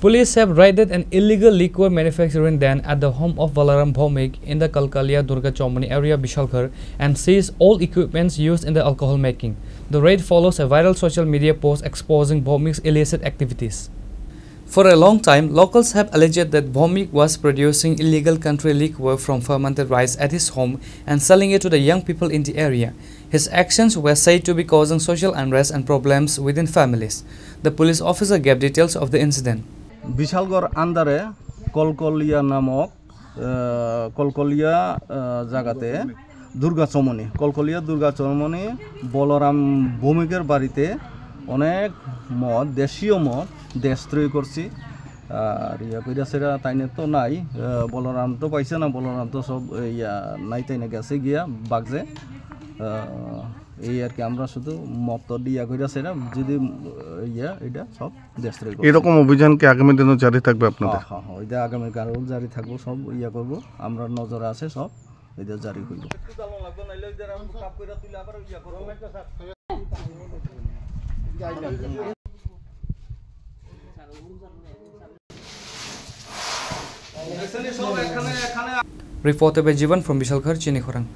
Police have raided an illegal liquor manufacturing den at the home of Balaram Bhomik in the Kalkalia Durga Chomani area Bishalkar and seized all equipments used in the alcohol making. The raid follows a viral social media post exposing Bhomik's illicit activities. For a long time, locals have alleged that Bhomik was producing illegal country liquor from fermented rice at his home and selling it to the young people in the area. His actions were said to be causing social unrest and problems within families. The police officer gave details of the incident. Bishalgarh আন্দারে Kalkalia নামক কলকলিয়া জায়গাতে দুর্গা চমনি কলকলিয়া দুর্গা চমনি বলরাম ভৌমিকের বাড়িতে অনেক মদ দেশীয় মদ দেশত্রয় করছি আর ইয়া কইরা সেরা তাইনে তো নাই বলরাম তো পাইছে না বলরাম তো সব ইয়া নাই তাইনে গেছে গিয়া বাগজে এই আর কি আমরা শুধু মত দিয়া কইরা সেরা যদি ইয়া এটা সব দেশত্রয় করছি। এরকম অভিযান কি আগামী দিনে জারি থাকবে আপনাদের? হ্যাঁ হ্যাঁ এটা আগামী কালও জারি থাকবো সব ইয়া করব আমরা নজরে আছে সব এটা জারি করব। Reported by Jivan from Bishalkar, Chini Khorang.